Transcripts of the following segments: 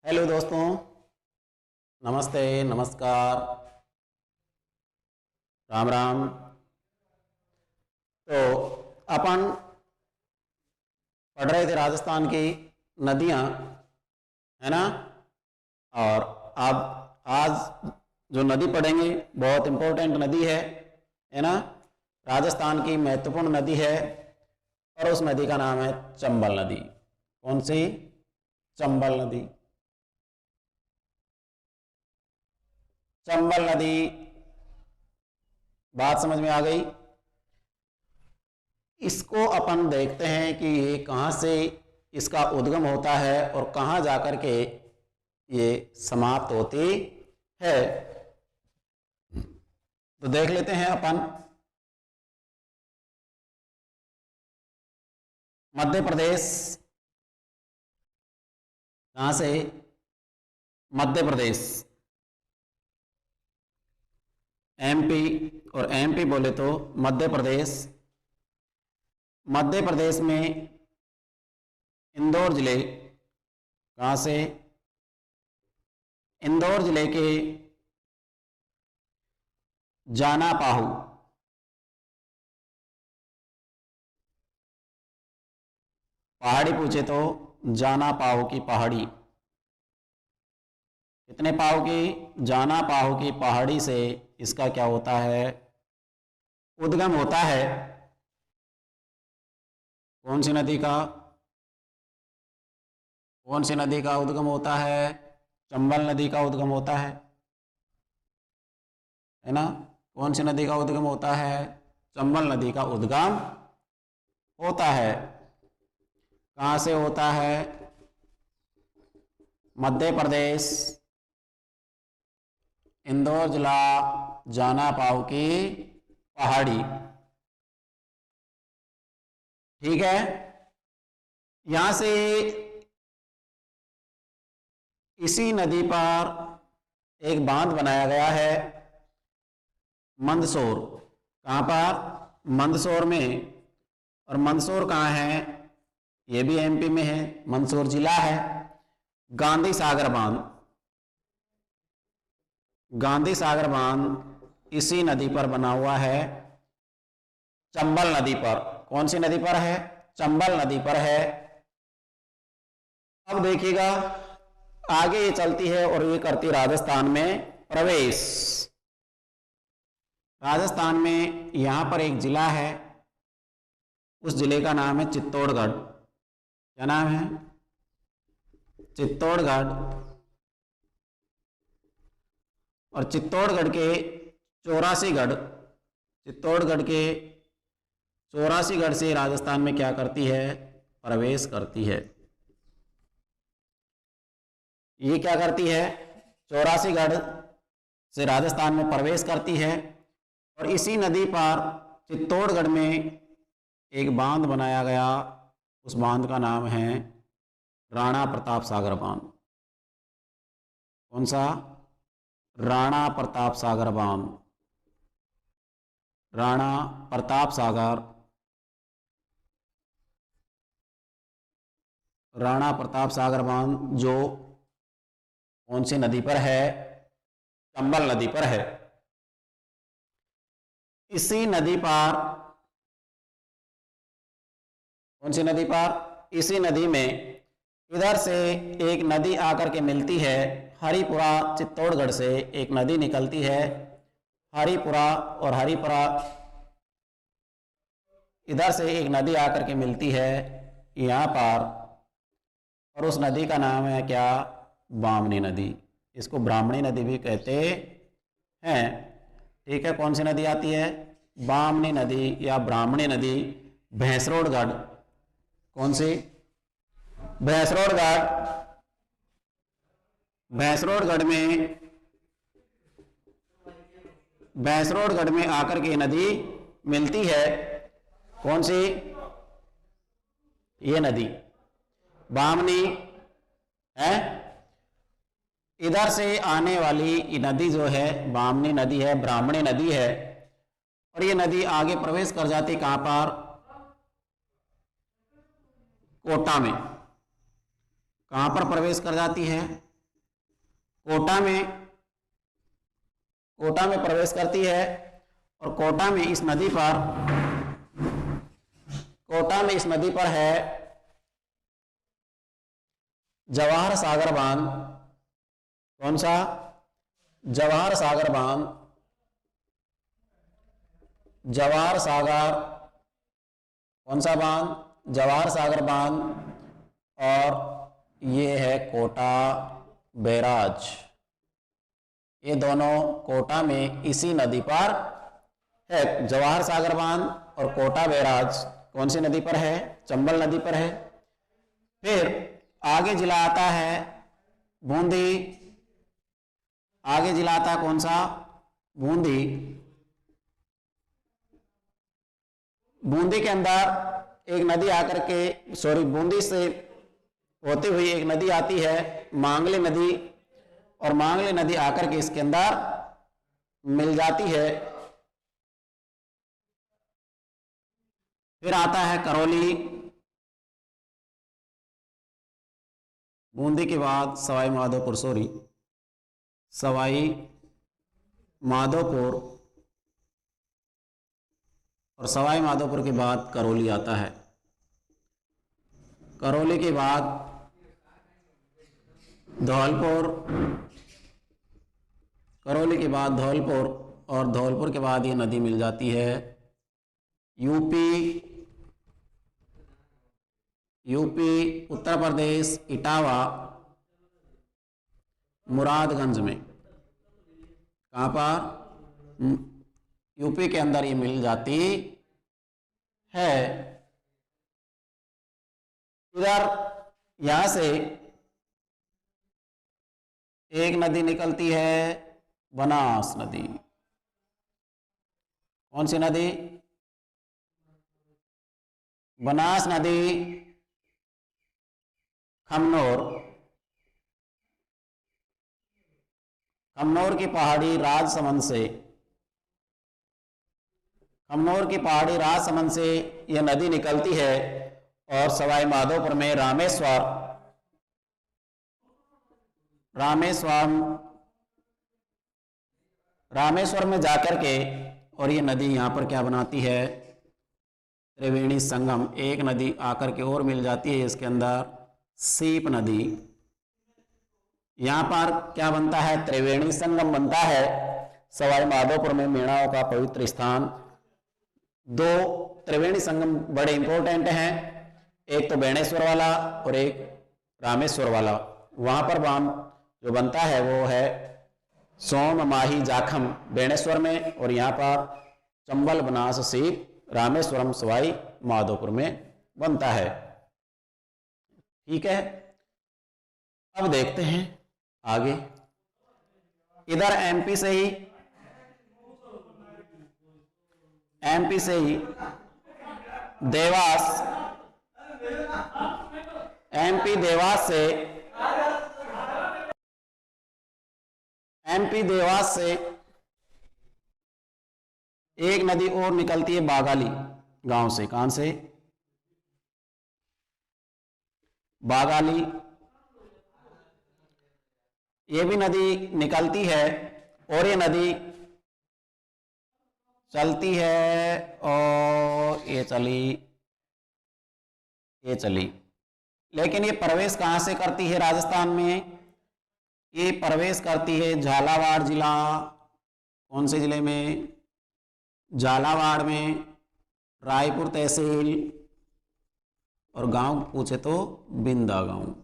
Hello दोस्तों, नमस्ते, नमस्कार, राम राम। तो अपन पढ़ रहे थे राजस्थान की नदियां, है ना। और अब आज जो नदी पढ़ेंगे बहुत इम्पोर्टेंट नदी है ना। राजस्थान की महत्वपूर्ण नदी है और उस नदी का नाम है चंबल नदी। कौन सी? चंबल नदी। चंबल नदी, बात समझ में आ गई। इसको अपन देखते हैं कि ये कहाँ से इसका उद्गम होता है और कहाँ जाकर के ये समाप्त होती है। तो देख लेते हैं अपन। मध्य प्रदेश, कहाँ से? मध्य प्रदेश। एमपी, और एमपी बोले तो मध्य प्रदेश। मध्य प्रदेश में इंदौर जिले, कहाँ से? इंदौर जिले के जाना पाहू, पहाड़ी पूछे तो जाना पाहू की पहाड़ी। कितने पाहू की? जाना पाहू की पहाड़ी से इसका क्या होता है? उद्गम होता है। कौन सी नदी का? कौन सी नदी का उद्गम होता है? चंबल नदी का उद्गम होता है ना। कौन सी नदी का उद्गम होता है? चंबल नदी का उद्गम होता है। कहाँ से होता है? मध्य प्रदेश, इंदौर जिला, जाना पाव की पहाड़ी। ठीक है। यहां से इसी नदी पर एक बांध बनाया गया है, मंदसौर। कहां पर? मंदसौर में। और मंदसौर कहाँ है? ये भी एमपी में है, मंदसौर जिला है। गांधी सागर बांध, गांधी सागर बांध इसी नदी पर बना हुआ है, चंबल नदी पर। कौन सी नदी पर है? चंबल नदी पर है। अब देखिएगा, आगे ये चलती है और ये करती राजस्थान में प्रवेश। राजस्थान में यहां पर एक जिला है, उस जिले का नाम है चित्तौड़गढ़। क्या नाम है? चित्तौड़गढ़। और चित्तौड़गढ़ के 84 गढ़, चित्तौड़गढ़ के 84 गढ़ से राजस्थान में क्या करती है? प्रवेश करती है। ये क्या करती है? 84 गढ़ से राजस्थान में प्रवेश करती है। और इसी नदी पर चित्तौड़गढ़ में एक बांध बनाया गया, उस बांध का नाम है राणा प्रताप सागर बांध। कौन सा? राणा प्रताप सागर बांध। राणा प्रताप सागर, राणा प्रताप सागर बांध जो कौन सी नदी पर है? चंबल नदी पर है। इसी नदी पर, कौन सी नदी पर? इसी नदी में इधर से एक नदी आकर के मिलती है, हरिपुरा। चित्तौड़गढ़ से एक नदी निकलती है, हरिपुरा। और हरिपुरा इधर से एक नदी आकर के मिलती है यहाँ पर, और उस नदी का नाम है क्या? बामनी नदी। इसको ब्राह्मणी नदी भी कहते हैं। ठीक है। कौन सी नदी आती है? बामनी नदी या ब्राह्मणी नदी। भैंसरोडगढ़, कौन सी? भैंसरोडगढ़। भैंसरोडगढ़ में, भैंसरोडगढ़ में आकर के नदी मिलती है। कौन सी? ये नदी बामनी है। इधर से आने वाली नदी जो है बामनी नदी है, ब्राह्मणी नदी है। और ये नदी आगे प्रवेश कर जाती कहां पर? कोटा में। कहां पर प्रवेश कर जाती है? कोटा में प्रवेश करती है और कोटा में इस नदी पर है जवाहर सागर बांध। कौन सा? जवाहर सागर बांध। जवाहर सागर, कौन सा बांध? जवाहर सागर बांध। और ये है कोटा बैराज। ये दोनों कोटा में इसी नदी पर है। जवाहर सागर बांध और कोटा बैराज कौन सी नदी पर है? चंबल नदी पर है। फिर आगे जिला आता है बूंदी। आगे जिला आता है कौन सा? बूंदी। बूंदी के अंदर एक नदी आकर के बूंदी से होती हुई एक नदी आती है मांगले नदी, और मांगले नदी आकर के इसके अंदर मिल जाती है। फिर आता है करौली। बूंदी के बाद सवाई माधोपुर, और सवाई माधोपुर के बाद करौली आता है। करौली के बाद धौलपुर, करौली के बाद धौलपुर, और धौलपुर के बाद ये नदी मिल जाती है यूपी उत्तर प्रदेश इटावा मुरादगंज में। कहाँ पर? यूपी के अंदर ये मिल जाती है। इधर यहां से एक नदी निकलती है बनास नदी। कौन सी नदी? बनास नदी खमनोर की पहाड़ी राजसमंद से यह नदी निकलती है और सवाई माधोपुर में रामेश्वर में जाकर के, और ये नदी यहाँ पर क्या बनाती है? त्रिवेणी संगम। एक नदी आकर के और मिल जाती है इसके अंदर, सीप नदी। यहाँ पर क्या बनता है? त्रिवेणी संगम बनता है सवाई माधोपुर में, मेणाओं का पवित्र स्थान। दो त्रिवेणी संगम बड़े इंपॉर्टेंट हैं, एक तो बेणेश्वर वाला और एक रामेश्वर वाला। वहां पर बांध जो बनता है वो है सोम माही जाखम बेणेश्वर में, और यहाँ पर चंबल बनास सीप रामेश्वरम सवाई माधोपुर में बनता है। ठीक है, अब देखते हैं आगे। इधर एमपी से ही देवास, एमपी देवास से एक नदी और निकलती है बागाली गांव से। कहां से? बागाली। ये भी नदी निकलती है और ये नदी चलती है और ये चली, लेकिन ये प्रवेश कहां से करती है राजस्थान में? ये प्रवेश करती है झालावाड़ जिला। कौन से जिले में? झालावाड़ में, रायपुर तहसील, और गांव पूछे तो बिंदा गांव।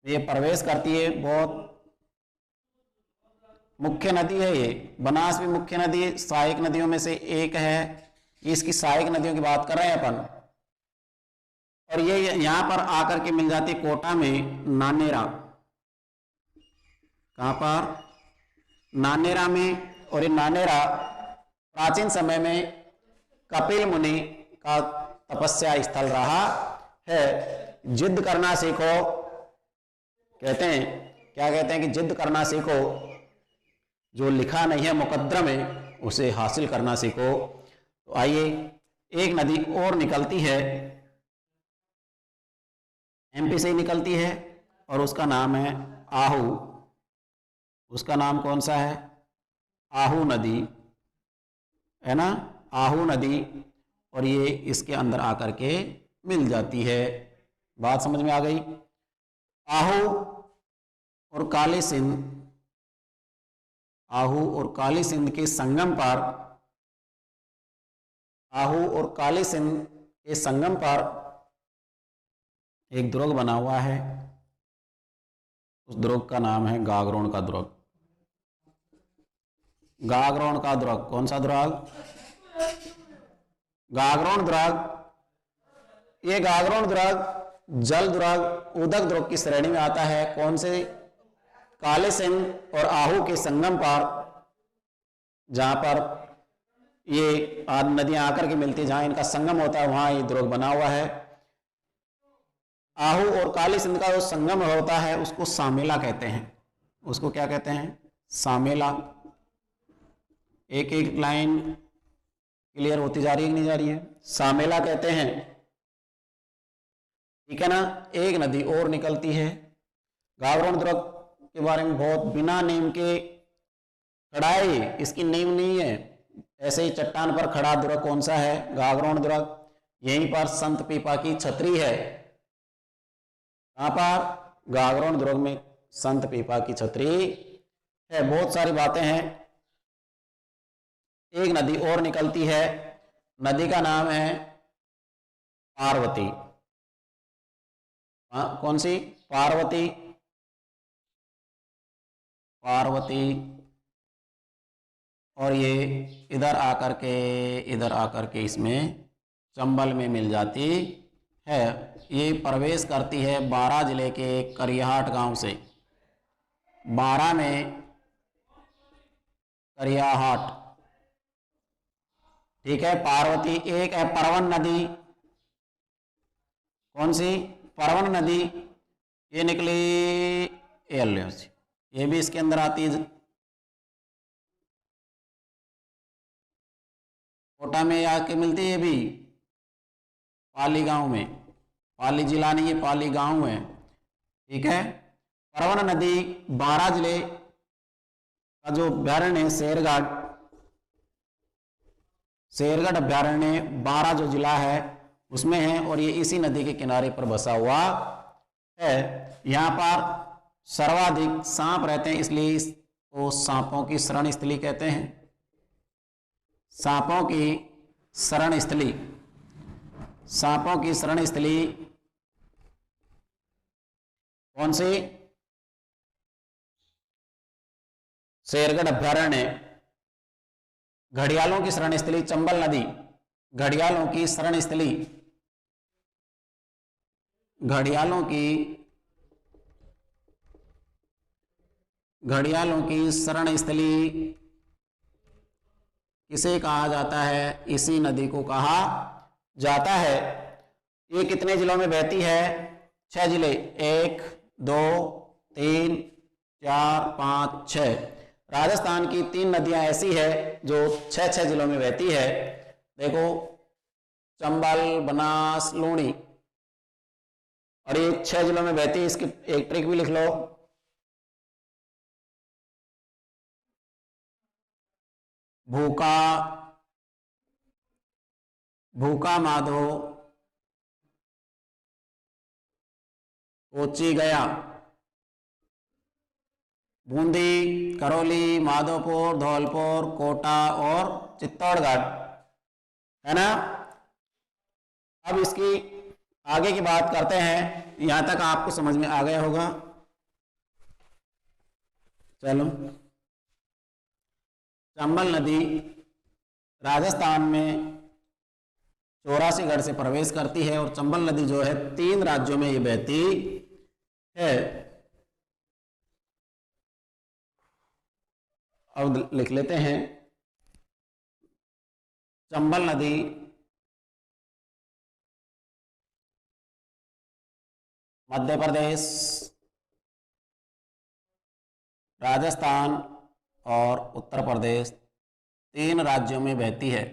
ये प्रवेश करती है, बहुत मुख्य नदी है ये। बनास भी मुख्य नदी, सहायक नदियों में से एक है। इसकी सहायक नदियों की बात कर रहे हैं अपन। और ये यहां पर आकर के मिल जाती कोटा में नानेरा। कहां पर? नानेरा में। और ये नानेरा प्राचीन समय में कपिल मुनि का तपस्या स्थल रहा है। जिद करना सीखो, कहते हैं, क्या कहते हैं कि जिद करना सीखो, जो लिखा नहीं है मुकद्दर में उसे हासिल करना सीखो। तो आइए, एक नदी और निकलती है, एमपी से ही निकलती है, और उसका नाम है आहू। उसका नाम कौन सा है? आहू नदी, है ना, आहू नदी। और ये इसके अंदर आकर के मिल जाती है। बात समझ में आ गई? आहू और काली सिंध, आहू और काली सिंध के संगम पर, आहू और काली सिंध के संगम पर एक दुर्ग बना हुआ है। उस दुर्ग का नाम है गागरोन का दुर्ग। गागरोन का दुर्ग, कौन सा दुर्ग? गागरोन दुर्ग। ये गागरोन दुर्ग जल दुर्ग, उदक दुर्ग की श्रेणी में आता है। कौन से? काले सिंध और आहू के संगम पर, जहां पर ये नदियां आकर के मिलती है, जहां इनका संगम होता है, वहां ये दुर्ग बना हुआ है। आहू और काली सिंध का जो संगम होता है उसको सामेला कहते हैं। उसको क्या कहते हैं? सामेला। एक एक लाइन क्लियर होती जा रही है कि नहीं जा रही है? सामेला कहते हैं, ठीक है ना। एक नदी और निकलती है। गागरोन दुर्ग के बारे में बहुत बिना नेम के खड़ा है ये, इसकी नेम नहीं है, ऐसे ही चट्टान पर खड़ा दुर्ग कौन सा है? गागरोन दुर्ग। यहीं पर संत पीपा की छतरी है। कहां पर? गागरोन दुर्ग में संत पीपा की छतरी है। बहुत सारी बातें हैं। एक नदी और निकलती है, नदी का नाम है पार्वती। कौन सी? पार्वती। पार्वती। और ये इधर आकर के इसमें चंबल में मिल जाती है। ये प्रवेश करती है 12 जिले के करियाहाट गांव से। 12 में करियाहाट, ठीक है। पार्वती। एक है परवन नदी। कौन सी? परवन नदी। ये निकली एल से, ये भी इसके अंदर आती है। कोटा में आके मिलती है, ये भी पाली गांव में। पाली जिला नहीं, ये पाली गांव है, ठीक है। परवन नदी 12 जिले का जो अभ्यारण्य है, शेरगढ़ अभ्यारण्य 12 जो जिला है उसमें है। और ये इसी नदी के किनारे पर बसा हुआ है। यहाँ पर सर्वाधिक सांप रहते हैं, इसलिए इसको सांपों की शरण स्थली कहते हैं। सांपों की शरण स्थली, सांपों की शरण स्थली कौन सी? शेरगढ़ अभ्यारण्य। घड़ियालों की शरण स्थली चंबल नदी, घड़ियालों की शरण स्थली, घड़ियालों की शरण स्थली किसे कहा जाता है? इसी नदी को कहा जाता है। ये कितने जिलों में बहती है? 6 जिले, 1 2 3 4 5 6। राजस्थान की 3 नदियां ऐसी है जो 6 जिलों में बहती है। देखो, चंबल, बनास, लूणी, और ये 6 जिलों में बहती है। इसकी एक ट्रिक भी लिख लो। भूका माधो, कोची गया, बूंदी, करौली, माधोपुर, धौलपुर, कोटा और चित्तौड़गढ़, है ना। अब इसकी आगे की बात करते हैं। यहां तक आपको समझ में आ गया होगा। चलो, चंबल नदी राजस्थान में 84 से प्रवेश करती है। और चंबल नदी जो है 3 राज्यों में ये बहती है। अब लिख लेते हैं। चंबल नदी मध्य प्रदेश, राजस्थान और उत्तर प्रदेश 3 राज्यों में बहती है।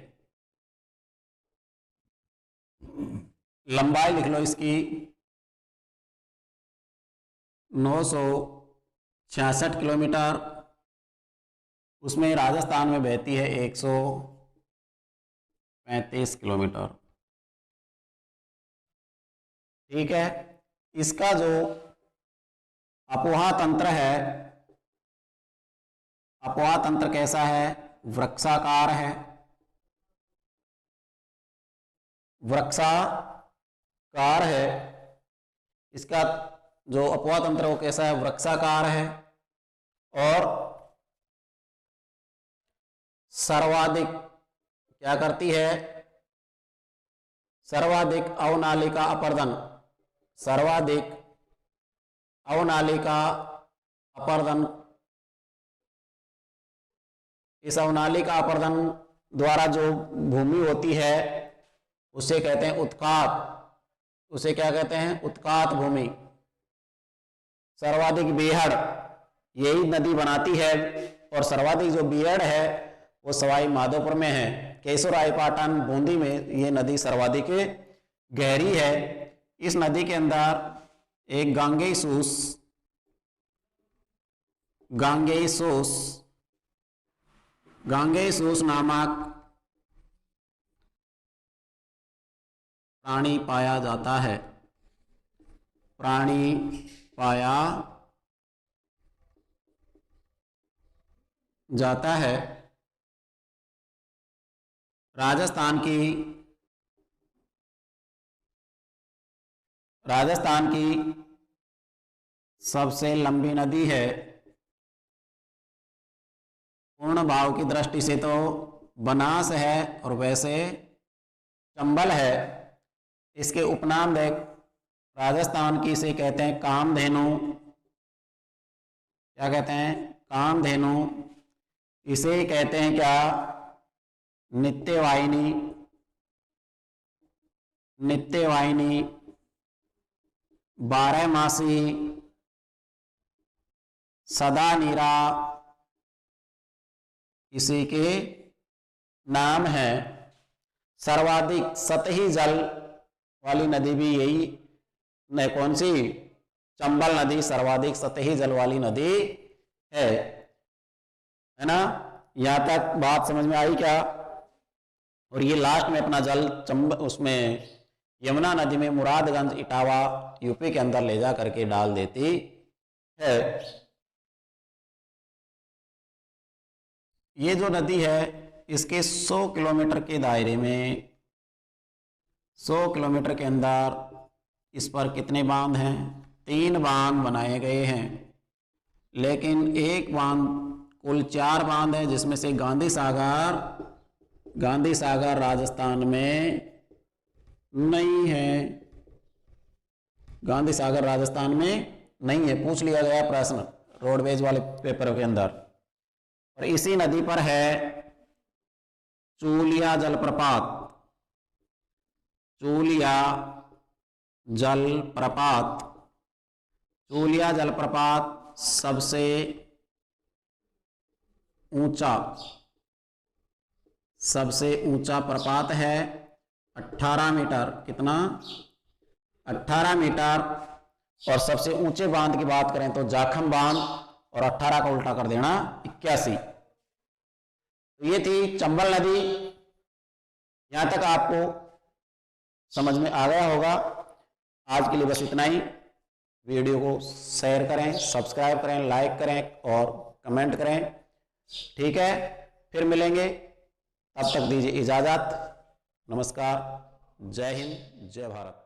लंबाई लिख लो इसकी 966 किलोमीटर, उसमें राजस्थान में बहती है 135 किलोमीटर। ठीक है, इसका जो अपवाह तंत्र है, अपवाह तंत्र कैसा है? वृक्षाकार है। वृक्षाकार है, इसका जो अपवाह तंत्र वो कैसा है? वृक्षाकार है। और सर्वाधिक क्या करती है? सर्वाधिक अवनालिका अपर्दन, सर्वाधिक अवनालिका अपर्दन। इस अवनालिका अपर्दन द्वारा जो भूमि होती है उसे कहते हैं उत्कात। उसे क्या कहते हैं? उत्कात भूमि। सर्वाधिक बीहड़ यही नदी बनाती है, और सर्वाधिक जो बीहड़ है वो सवाई माधोपुर में है। केशोरायपाटन बूंदी में ये नदी सर्वाधिक गहरी है। इस नदी के अंदर एक गांगेयसूस नामक प्राणी पाया जाता है। प्राणी पाया जाता है। राजस्थान की सबसे लंबी नदी है। पूर्ण भाव की दृष्टि से तो बनास है और वैसे चंबल है। इसके उपनाम देख, राजस्थान की इसे कहते हैं कामधेनु। क्या कहते हैं? कामधेनु। इसे कहते हैं क्या? नित्यवाहिनी। नित्यवाहिनी, बारहमासी, सदा नीरा, इसी के नाम है। सर्वाधिक सतही जल वाली नदी भी यही न, कौन सी? चंबल नदी सर्वाधिक सतही जल वाली नदी है ना? यहां तक बात समझ में आई क्या? और ये लास्ट में अपना जल उसमें यमुना नदी में मुरादगंज इटावा यूपी के अंदर ले जा करके डाल देती है। ये जो नदी है इसके 100 किलोमीटर के दायरे में, 100 किलोमीटर के अंदर इस पर कितने बांध हैं? 3 बांध बनाए गए हैं। लेकिन एक बांध, कुल 4 बांध है, जिसमें से गांधी सागर राजस्थान में नहीं है। गांधी सागर राजस्थान में नहीं है, पूछ लिया गया प्रश्न रोडवेज वाले पेपर के अंदर। और इसी नदी पर है चूलिया जलप्रपात। चूलिया जलप्रपात सबसे ऊंचा प्रपात है। 18 मीटर। कितना? 18 मीटर। और सबसे ऊंचे बांध की बात करें तो जाखम बांध, और 18 का उल्टा कर देना 81। तो ये थी चंबल नदी। यहां तक आपको समझ में आ गया होगा। आज के लिए बस इतना ही। वीडियो को शेयर करें, सब्सक्राइब करें, लाइक करें और कमेंट करें। ठीक है, फिर मिलेंगे। तब तक दीजिए इजाजत। नमस्कार। जय हिंद, जय भारत।